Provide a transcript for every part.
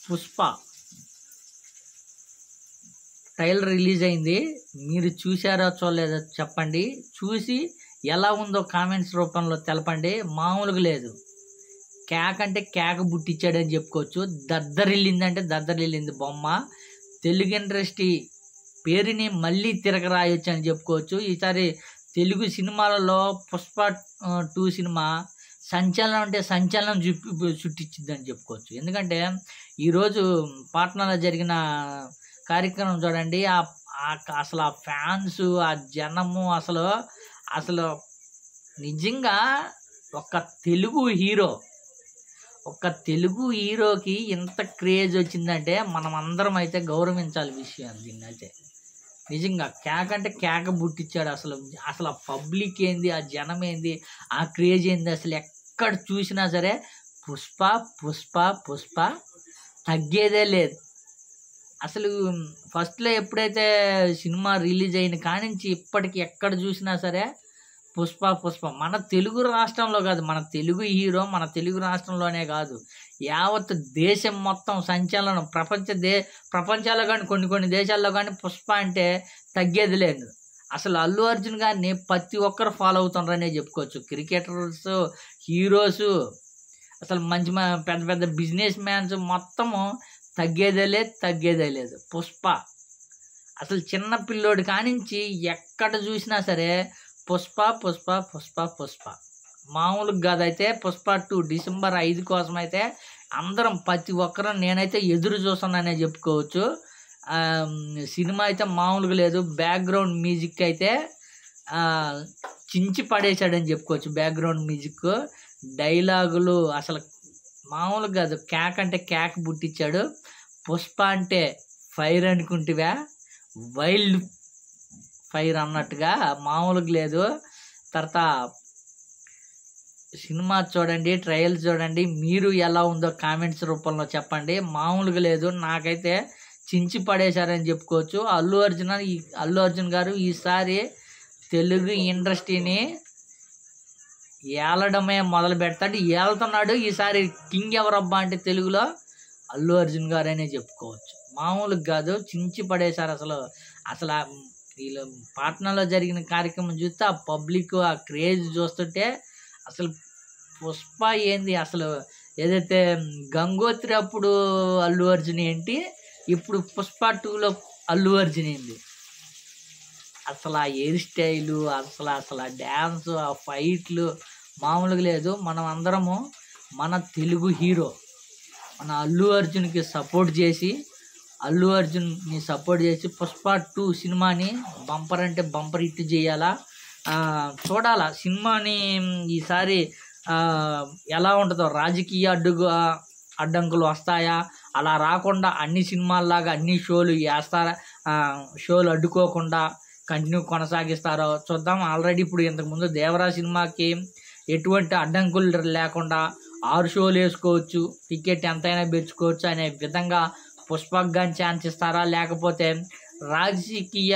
Pushpa trailer release అయింది. మీరు చూసారో చూడలేదో చెప్పండి. చూసి ఎలా ఉందో కామెంట్స్ రూపంలో తెలపండి. మామూలుగా లేదు. కేక్ అంటే కేక్ బుట్టిచ్చాడని చెప్పుకోవచ్చు. దద్దరిల్లిందంటే దద్దరిల్లింది బొమ్మ. తెలుగు ఇండస్ట్రీ పేరుని మళ్ళీ తిరగరాయొచ్చు అని చెప్పుకోవచ్చు. ఈసారి తెలుగు సినిమాలలో పుష్ప 2 సినిమా సంచలనం అంటే సంచలనం చుట్టించిద్దని చెప్పుకోవచ్చు. ఎందుకంటే ఈరోజు పాట్నాలో జరిగిన కార్యక్రమం చూడండి. అసలు ఆ ఫ్యాన్స్, ఆ జనము, అసలు నిజంగా ఒక తెలుగు హీరోకి ఇంత క్రేజ్ వచ్చిందంటే మనం అందరం అయితే గౌరవించాలి విషయం. దీన్ని అయితే నిజంగా కేక్ అంటే కేక బుట్టిచ్చాడు. అసలు ఆ పబ్లిక్ ఏంది, ఆ జనం ఏంది, ఆ క్రేజ్ ఏంది, అసలు ఎక్కడ చూసినా సరే పుష్ప పుష్ప పుష్ప తగ్గేదే లేదు. అసలు ఫస్ట్లో ఎప్పుడైతే సినిమా రిలీజ్ అయిన కానించి ఇప్పటికి ఎక్కడ చూసినా సరే పుష్ప మన తెలుగు రాష్ట్రంలో కాదు, మన తెలుగు హీరో మన తెలుగు రాష్ట్రంలోనే కాదు, యావత్ దేశం మొత్తం సంచలనం. ప్రపంచాల్లో కానీ కొన్ని దేశాల్లో కానీ పుష్ప అంటే తగ్గేది లేదు. అసలు అల్లు అర్జున్ గారిని ప్రతి ఒక్కరు ఫాలో అవుతున్నారనే చెప్పుకోవచ్చు. క్రికెటర్స్, హీరోస్, అసలు మంచి పెద్ద బిజినెస్ మ్యాన్స్ మొత్తము తగ్గేదే లేదు. పుష్ప అసలు చిన్న పిల్లోడి కానించి ఎక్కడ చూసినా సరే పుష్ప మామూలుగా కాదైతే. పుష్ప 2 డిసెంబర్ 5 కోసం అయితే అందరం ప్రతి ఒక్కరూ నేనైతే ఎదురు చూస్తున్నాననే చెప్పుకోవచ్చు. సినిమా అయితే మామూలుగా లేదు. బ్యాక్గ్రౌండ్ మ్యూజిక్ అయితే చించి పడేశాడని చెప్పుకోవచ్చు. బ్యాక్గ్రౌండ్ మ్యూజిక్, డైలాగులు అసలు మామూలుగా కాదు. కేక్ అంటే కేక్ బుట్టిచ్చాడు. పుష్ప అంటే ఫైర్ అనుకుంటువా, వైల్డ్ ఫైర్ అన్నట్టుగా మామూలుగా లేదు. తర్వాత సినిమా చూడండి, ట్రయల్స్ చూడండి. మీరు ఎలా ఉందో కామెంట్స్ రూపంలో చెప్పండి. మామూలుగా లేదు. నాకైతే చించి పడేశారని చెప్పుకోవచ్చు. అల్లు అర్జున్ గారు ఈసారి తెలుగు ఇండస్ట్రీని ఏలడమే మొదలు పెడతాడు, ఏళ్తున్నాడు. ఈసారి కింగ్ ఎవరబ్బా అంటే తెలుగులో అల్లు అర్జున్ గారు అనే చెప్పుకోవచ్చు. మామూలుగా కాదు, చించి పడేశారు. అసలు వీళ్ళు పాట్నాలో జరిగిన కార్యక్రమం చూస్తే ఆ పబ్లిక్, ఆ క్రేజ్ చూస్తుంటే అసలు పుష్ప ఏంది, అసలు ఏదైతే గంగోత్రి అప్పుడు అల్లు అర్జున్ ఏంటి, ఇప్పుడు పుష్ప 2లో అల్లు అర్జున్ ఏంది, అసలు ఆ హెయిర్ స్టైలు, అసలు ఆ డ్యాన్స్, ఆ ఫైట్లు మామూలుగా లేదు. మనం అందరము మన తెలుగు హీరో మన అల్లు అర్జున్కి సపోర్ట్ చేసి పుష్ప 2 సినిమాని బంపర్ అంటే బంపర్ హిట్ చేయాలా, చూడాలా సినిమాని. ఈసారి ఎలా ఉంటుందో, రాజకీయ అడ్డంకులు వస్తాయా, అలా రాకుండా అన్ని సినిమాల్లాగా అన్ని షోలు వేస్తారా, షోలు అడ్డుకోకుండా కంటిన్యూ కొనసాగిస్తారో చూద్దాం. ఆల్రెడీ ఇప్పుడు ఇంతకుముందు దేవరా సినిమాకి ఎటువంటి అడ్డంకులు లేకుండా 6 షోలు వేసుకోవచ్చు, టికెట్ ఎంతైనా పెంచుకోవచ్చు అనే విధంగా పుష్పకు కానీ ఛాన్స్ ఇస్తారా, లేకపోతే రాజకీయ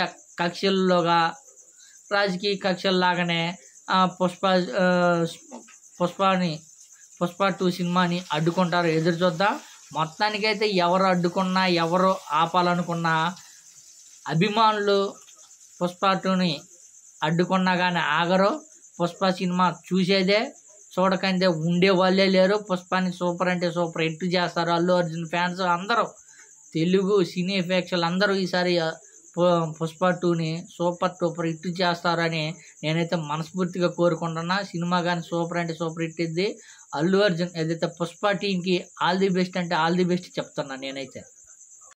కక్షల్లాగానే పుష్ప 2 సినిమాని అడ్డుకుంటారో ఎదురు చూద్దాం. మొత్తానికైతే ఎవరు అడ్డుకున్నా, ఎవరు ఆపాలనుకున్నా, అభిమానులు పుష్ప 2ని అడ్డుకున్నా కానీ ఆగరు. పుష్ప సినిమా చూసేదే, చూడకందే ఉండే వాళ్ళే లేరు. పుష్పాని సూపర్ అంటే సూపర్ హిట్ చేస్తారు. అల్లు అర్జున్ ఫ్యాన్స్ అందరూ, తెలుగు సినీ ప్రేక్షకులు అందరూ ఈసారి పుష్ప 2ని సూపర్ హిట్ చేస్తారని నేనైతే మనస్ఫూర్తిగా కోరుకుంటున్నా. సినిమా కానీ సూపర్ అంటే సూపర్ హిట్ ఇద్ది. అల్లు అర్జున్ ఏదైతే పుష్ప టీంకి ఆల్ ది బెస్ట్ అంటే ఆల్ ది బెస్ట్ చెప్తున్నా నేనైతే.